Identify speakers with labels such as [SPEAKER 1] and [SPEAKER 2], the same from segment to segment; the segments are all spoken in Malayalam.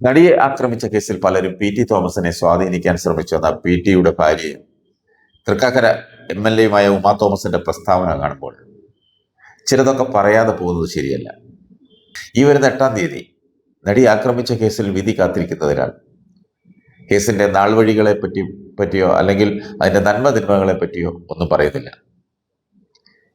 [SPEAKER 1] നടിയെ ആക്രമിച്ച കേസിൽ പലരും പി.ടി. തോമസിനെ സ്വാധീനിക്കാൻ ശ്രമിച്ചെന്ന പി.ടിയുടെ ഭാര്യയും തൃക്കാക്കര എം.എൽ.എയുമായ ഉമാ തോമസിന്റെ പ്രസ്താവന കാണുമ്പോൾ ചിലതൊക്കെ പറയാതെ പോകുന്നത് ശരിയല്ല. ഈ വരുന്ന 8-ാം തീയതി നടി ആക്രമിച്ച കേസിൽ വിധി കാത്തിരിക്കുന്നതിനാൽ കേസിന്റെ നാൾവഴികളെ പറ്റിയോ അല്ലെങ്കിൽ അതിന്റെ നന്മതിന്മകളെ പറ്റിയോ ഒന്നും പറയുന്നില്ല.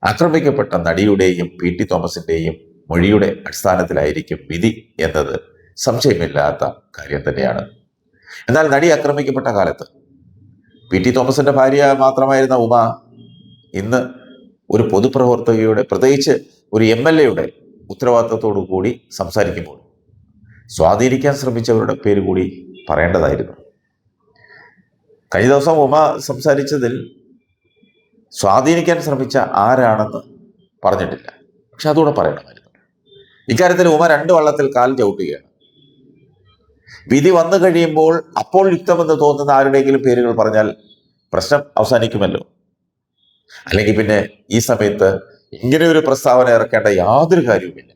[SPEAKER 1] ആക്രമിക്കപ്പെട്ട നടിയുടെയും പി.ടി. തോമസിന്റെയും മൊഴിയുടെ അടിസ്ഥാനത്തിലായിരിക്കും വിധി എന്നത് സംശയമില്ലാത്ത കാര്യം തന്നെയാണ്. എന്നാൽ നടി ആക്രമിക്കപ്പെട്ട കാലത്ത് പി.ടി. തോമസിന്റെ ഭാര്യ മാത്രമായിരുന്ന ഉമ ഇന്ന് ഒരു പൊതുപ്രവർത്തകയുടെ, പ്രത്യേകിച്ച് ഒരു എം.എൽ.എയുടെ ഉത്തരവാദിത്തത്തോടു കൂടി സംസാരിക്കുമ്പോൾ സ്വാധീനിക്കാൻ ശ്രമിച്ചവരുടെ പേര് കൂടി പറയേണ്ടതായിരുന്നു. കഴിഞ്ഞ ദിവസം ഉമ സംസാരിച്ചതിൽ സ്വാധീനിക്കാൻ ശ്രമിച്ച ആരാണെന്ന് പറഞ്ഞിട്ടില്ല. പക്ഷെ അതുകൂടെ പറയണമായിരുന്നു. ഇക്കാര്യത്തിൽ ഉമ 2 വള്ളത്തിൽ കാൽ ചവിട്ടുകയാണ്. വിധി വന്നു കഴിയുമ്പോൾ അപ്പോൾ യുക്തമെന്ന് തോന്നുന്ന ആരുടെയെങ്കിലും പേരുകൾ പറഞ്ഞാൽ പ്രശ്നം അവസാനിക്കുമല്ലോ. അല്ലെങ്കിൽ പിന്നെ ഈ സമയത്ത് ഇങ്ങനെ ഒരു പ്രസ്താവന ഇറക്കേണ്ട യാതൊരു കാര്യവുമില്ല.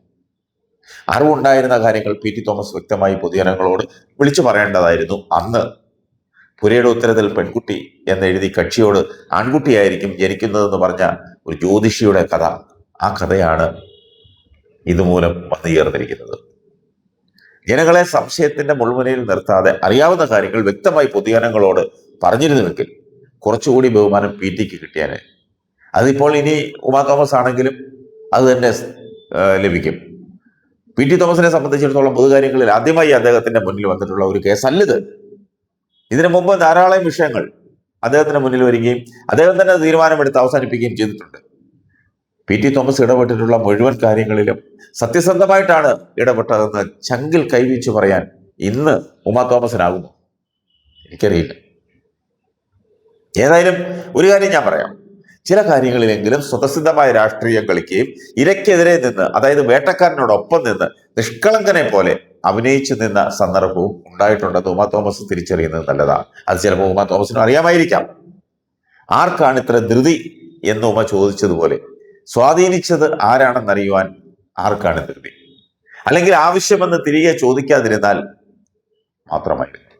[SPEAKER 1] അറിവുണ്ടായിരുന്ന കാര്യങ്ങൾ പി.ടി. തോമസ് വ്യക്തമായി പൊതുജനങ്ങളോട് വിളിച്ചു പറയേണ്ടതായിരുന്നു. അന്ന് പുരയുടെ ഉത്തരത്തിൽ പെൺകുട്ടി എന്നെഴുതി കക്ഷിയോട് ആൺകുട്ടിയായിരിക്കും ജനിക്കുന്നതെന്ന് പറഞ്ഞ ഒരു ജ്യോതിഷിയുടെ കഥ, ആ കഥയാണ് ഇതുമൂലം വന്നു ചേർന്നിരിക്കുന്നത്. ജനങ്ങളെ സംശയത്തിന്റെ മുൾമുനയിൽ നിർത്താതെ അറിയാവുന്ന കാര്യങ്ങൾ വ്യക്തമായി പൊതുജനങ്ങളോട് പറഞ്ഞിരുന്നുവെങ്കിൽ കുറച്ചുകൂടി ബഹുമാനം പി.ടിക്ക് കിട്ടിയാൽ. അതിപ്പോൾ ഇനി ഉമാ തോമസ് ആണെങ്കിലും അത് തന്നെ ലഭിക്കും. പി.ടി. തോമസിനെ സംബന്ധിച്ചിടത്തോളം പൊതുകാര്യങ്ങളിൽ ആദ്യമായി അദ്ദേഹത്തിന്റെ മുന്നിൽ വന്നിട്ടുള്ള ഒരു കേസല്ലിത്. ഇതിനു മുമ്പ് ധാരാളം വിഷയങ്ങൾ അദ്ദേഹത്തിന്റെ മുന്നിൽ വരികയും അദ്ദേഹം തന്നെ തീരുമാനമെടുത്ത് അവസാനിപ്പിക്കുകയും ചെയ്തിട്ടുണ്ട്. പി.ടി. തോമസ് ഇടപെട്ടിട്ടുള്ള മുഴുവൻ കാര്യങ്ങളിലും സത്യസന്ധമായിട്ടാണ് ഇടപെട്ടതെന്ന് ചങ്കിൽ കൈവച്ചു പറയാൻ ഇന്ന് ഉമാ തോമസിനാകുമോ? എനിക്കറിയില്ല. ഏതായാലും ഒരു കാര്യം ഞാൻ പറയാം. ചില കാര്യങ്ങളിലെങ്കിലും സ്വതസിദ്ധമായ രാഷ്ട്രീയം കളിക്കുകയും ഇരയ്ക്കെതിരെ നിന്ന്, അതായത് വേട്ടക്കാരനോടൊപ്പം നിന്ന് നിഷ്കളങ്കനെ പോലെ അഭിനയിച്ചു നിന്ന സന്ദർഭവും ഉണ്ടായിട്ടുണ്ടെന്ന് ഉമാ തോമസ് തിരിച്ചറിയുന്നത് നല്ലതാണ്. അത് ചിലപ്പോൾ ഉമാ തോമസിനും അറിയാമായിരിക്കാം. ആർക്കാണ് ഇത്ര ധൃതി എന്ന് ഉമ ചോദിച്ചതുപോലെ സ്വാധീനിച്ചത് ആരാണെന്നറിയുവാൻ ആർക്കാണ് ധൃതി? അല്ലെങ്കിൽ ആവശ്യമെന്ന് തിരികെ ചോദിക്കാതിരുന്നാൽ മാത്രമായിരുന്നു.